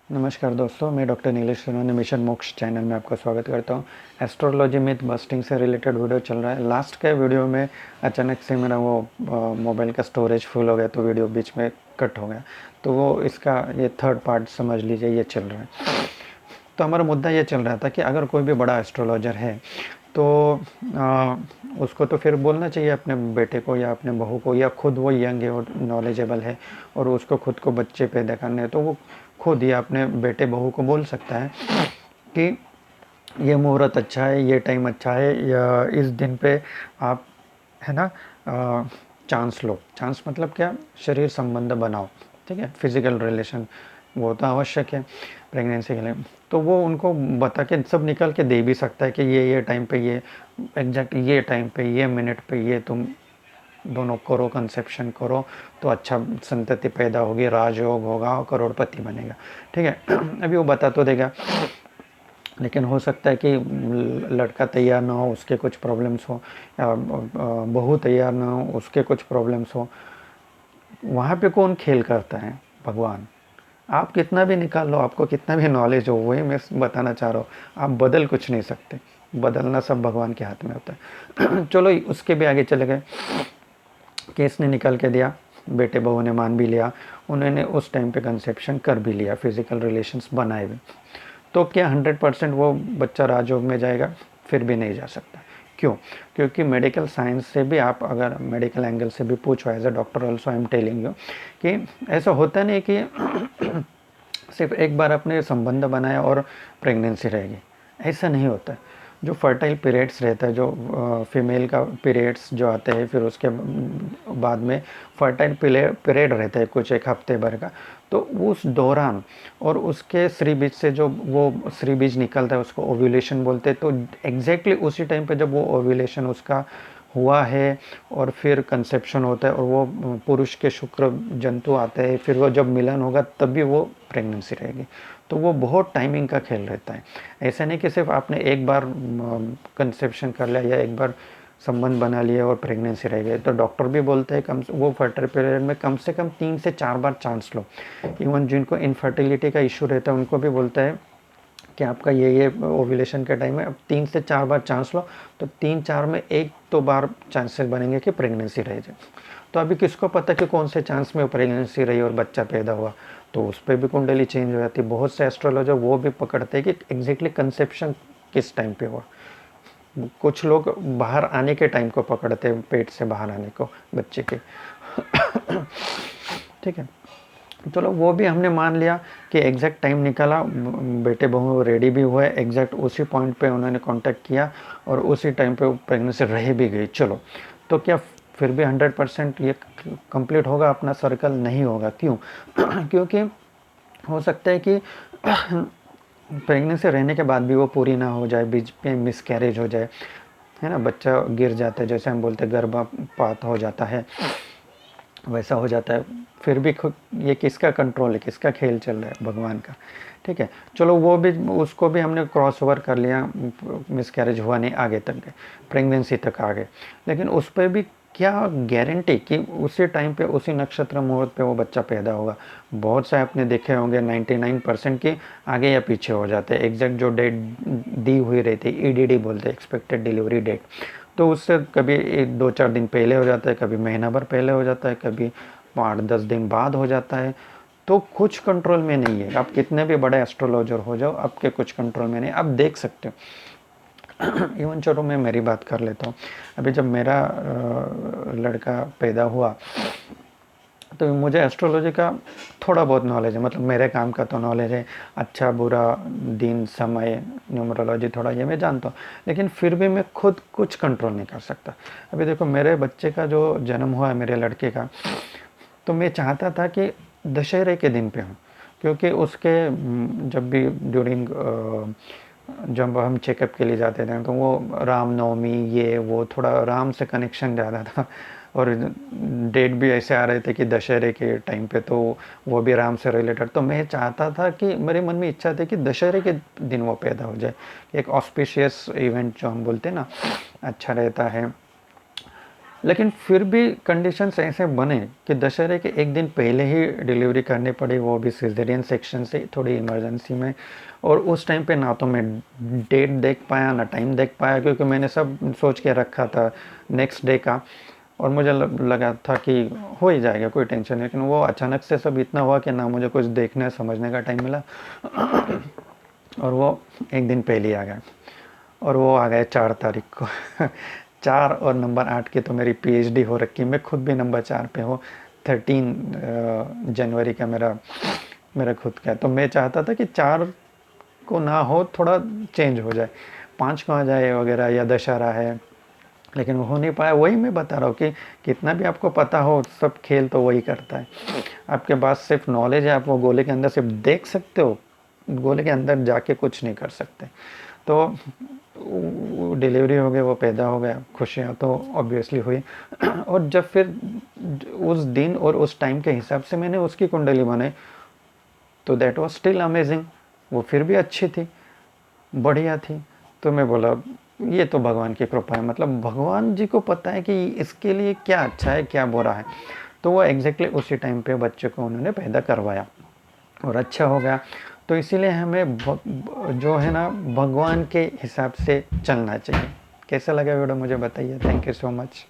नमस्कार दोस्तों, मैं डॉक्टर नीलेश सोनाने मिशन मोक्ष चैनल में आपका स्वागत करता हूँ। एस्ट्रोलॉजी मिथ बस्टिंग से रिलेटेड वीडियो चल रहा है। लास्ट के वीडियो में अचानक से मेरा वो मोबाइल का स्टोरेज फुल हो गया, तो वीडियो बीच में कट हो गया। तो वो इसका ये थर्ड पार्ट समझ लीजिए, ये चल रहा है। तो हमारा मुद्दा ये चल रहा था कि अगर कोई भी बड़ा एस्ट्रोलॉजर है तो आ, उसको तो फिर बोलना चाहिए अपने बेटे को या अपने बहू को, या खुद वो यंग है और नॉलेजेबल है और उसको खुद को बच्चे पैदा करने हैं, तो वो खुद ही अपने बेटे बहू को बोल सकता है कि ये मुहूर्त अच्छा है, ये टाइम अच्छा है, या इस दिन पे आप, है ना, चांस लो। चांस मतलब क्या? शरीर संबंध बनाओ। ठीक है, फिजिकल रिलेशन वो तो आवश्यक है प्रेगनेंसी के लिए। तो वो उनको बता के सब निकल के दे भी सकता है कि ये टाइम पे, ये एग्जैक्ट ये टाइम पे, ये मिनट पे ये तुम दोनों करो, कंसेप्शन करो तो अच्छा संतति पैदा होगी, राजयोग होगा और करोड़पति बनेगा। ठीक है अभी वो बता तो देगा, लेकिन हो सकता है कि लड़का तैयार ना हो, उसके कुछ प्रॉब्लम्स हो, या बहू तैयार ना हो, उसके कुछ प्रॉब्लम्स हो। वहाँ पे कौन खेल करता है? भगवान। आप कितना भी निकाल लो, आपको कितना भी नॉलेज हो, वही मैं बताना चाह रहा हूँ, आप बदल कुछ नहीं सकते। बदलना सब भगवान के हाथ में होता है चलो उसके भी आगे चले गए। केस ने निकल के दिया, बेटे बहू ने मान भी लिया, उन्होंने उस टाइम पे कंसेप्शन कर भी लिया, फिजिकल रिलेशंस बनाए भी। तो क्या 100% वो बच्चा राजयोग में जाएगा? फिर भी नहीं जा सकता। क्यों? क्योंकि मेडिकल साइंस से भी, आप अगर मेडिकल एंगल से भी पूछो, as a doctor also I am telling you कि ऐसा होता नहीं कि सिर्फ एक बार आपने संबंध बनाया और प्रेगनेंसी रहेगी। ऐसा नहीं होता है। जो फर्टाइल पीरियड्स रहता है, जो फीमेल का पीरियड्स जो आते हैं, फिर उसके बाद में फर्टाइल पीरियड रहता है कुछ एक हफ्ते भर का। तो उस दौरान और उसके श्री बीज से जो वो श्री बीज निकलता है, उसको ओव्यूलेशन बोलते हैं। तो एग्जैक्टली उसी टाइम पे जब वो ओव्यूलेशन उसका हुआ है और फिर कंसेप्शन होता है और वो पुरुष के शुक्र जंतु आते हैं, फिर वो जब मिलन होगा तभी वो प्रेगनेंसी रहेगी। तो वो बहुत टाइमिंग का खेल रहता है। ऐसा नहीं कि सिर्फ आपने एक बार कंसेप्शन कर लिया या एक बार संबंध बना लिया और प्रेगनेंसी रह गई। तो डॉक्टर भी बोलते हैं कम वो फर्टाइल पीरियड में कम से कम 3 से 4 बार चांस लो। इवन जिनको इनफर्टिलिटी का इशू रहता है उनको भी बोलता है कि आपका ये ओव्यूलेशन के टाइम में अब 3 से 4 बार चांस लो। तो 3-4 में एक तो बार चांसेस बनेंगे कि प्रेगनेंसी रह जाए। तो अभी किसको पता कि कौन से चांस में प्रेगनेंसी रही और बच्चा पैदा हुआ? तो उस पर भी कुंडली चेंज हो जाती है। बहुत से एस्ट्रोलॉजर वो भी पकड़ते हैं कि एग्जैक्टली कंसेप्शन किस टाइम पे हुआ। कुछ लोग बाहर आने के टाइम को पकड़ते हैं, पेट से बाहर आने को बच्चे के ठीक है, चलो वो भी हमने मान लिया कि एग्जैक्ट टाइम निकाला, बेटे बहू रेडी भी हुए, एग्जैक्ट उसी पॉइंट पे उन्होंने कांटेक्ट किया और उसी टाइम पे प्रेगनेंसी रह भी गई। चलो, तो क्या फिर भी 100% ये कंप्लीट होगा अपना सर्कल? नहीं होगा। क्यों? क्योंकि हो सकता है कि प्रेगनेंसी रहने के बाद भी वो पूरी ना हो जाए, बीच में मिसकैरेज हो जाए, है ना, बच्चा गिर जाता है, जैसे हम बोलते हैं गर्भपात हो जाता है, वैसा हो जाता है। फिर भी खुद ये किसका कंट्रोल है, किसका खेल चल रहा है? भगवान का। ठीक है, चलो वो भी, उसको भी हमने क्रॉस ओवर कर लिया, मिसकैरेज हुआ नहीं, आगे तक गए, प्रेगनेंसी तक आ गए। लेकिन उस पर भी क्या गारंटी कि उसी टाइम पे उसी नक्षत्र मुहूर्त पे वो बच्चा पैदा होगा? बहुत से आपने देखे होंगे 99% की आगे या पीछे हो जाते हैं। एग्जैक्ट जो डेट दी हुई रहती है, ईडीडी बोलते हैं, एक्सपेक्टेड डिलीवरी डेट, तो उससे कभी 2-4 दिन पहले हो जाता है, कभी महीना भर पहले हो जाता है, कभी 8-10 दिन बाद हो जाता है। तो कुछ कंट्रोल में नहीं है। आप कितने भी बड़े एस्ट्रोलॉजर हो जाओ, आपके कुछ कंट्रोल में नहीं। आप देख सकते हो इवन चलो मैं मेरी बात कर लेता हूँ। अभी जब मेरा लड़का पैदा हुआ तो मुझे एस्ट्रोलॉजी का थोड़ा बहुत नॉलेज है, मतलब मेरे काम का तो नॉलेज है, अच्छा बुरा, दिन समय, न्यूमरोलॉजी थोड़ा ये मैं जानता हूँ। लेकिन फिर भी मैं खुद कुछ कंट्रोल नहीं कर सकता। अभी देखो, मेरे बच्चे का जो जन्म हुआ है, मेरे लड़के का, तो मैं चाहता था कि दशहरे के दिन पे हो, क्योंकि उसके जब भी ड्यूरिंग जब हम चेकअप के लिए जाते थे तो वो रामनवमी ये वो थोड़ा राम से कनेक्शन ज़्यादा था। और डेट भी ऐसे आ रहे थे कि दशहरे के टाइम पे, तो वो भी राम से रिलेटेड। तो मैं चाहता था कि मेरे मन में इच्छा थी कि दशहरे के दिन वो पैदा हो जाए। एक ऑस्पिशियस इवेंट जो हम बोलते हैं ना, अच्छा रहता है। लेकिन फिर भी कंडीशंस ऐसे बने कि दशहरे के एक दिन पहले ही डिलीवरी करनी पड़ी, वो भी सिजेरियन सेक्शन से, थोड़ी इमरजेंसी में। और उस टाइम पे ना तो मैं डेट देख पाया ना टाइम देख पाया, क्योंकि मैंने सब सोच के रखा था नेक्स्ट डे का, और मुझे लगा था कि हो ही जाएगा, कोई टेंशन नहीं। लेकिन वो अचानक से सब इतना हुआ कि ना मुझे कुछ देखने समझने का टाइम मिला और वो एक दिन पहले ही आ गया। और वो आ गए 4 तारीख को 4 और नंबर 8 की तो मेरी पीएचडी हो रखी, मैं खुद भी नंबर 4 पे हूँ। 13 जनवरी का मेरा खुद का है। तो मैं चाहता था कि 4 को ना हो, थोड़ा चेंज हो जाए, 5 को आ जाए वगैरह, या दशहरा है, लेकिन वो हो नहीं पाया। वही मैं बता रहा हूँ कि कितना भी आपको पता हो, सब खेल तो वही करता है। आपके पास सिर्फ नॉलेज है, आप वो गोले के अंदर सिर्फ देख सकते हो, गोले के अंदर जाके कुछ नहीं कर सकते। तो डिलीवरी हो गई, वो पैदा हो गया, खुशियाँ तो ऑब्वियसली हुई। और जब फिर उस दिन और उस टाइम के हिसाब से मैंने उसकी कुंडली बनाई, तो दैट वाज स्टिल अमेजिंग, वो फिर भी अच्छी थी, बढ़िया थी। तो मैं बोला ये तो भगवान की कृपा है, मतलब भगवान जी को पता है कि इसके लिए क्या अच्छा है क्या बुरा है। तो वो एग्जैक्टली उसी टाइम पे बच्चे को उन्होंने पैदा करवाया और अच्छा हो गया। तो इसीलिए हमें जो है ना, भगवान के हिसाब से चलना चाहिए। कैसा लगा वीडियो मुझे बताइए। Thank you so much.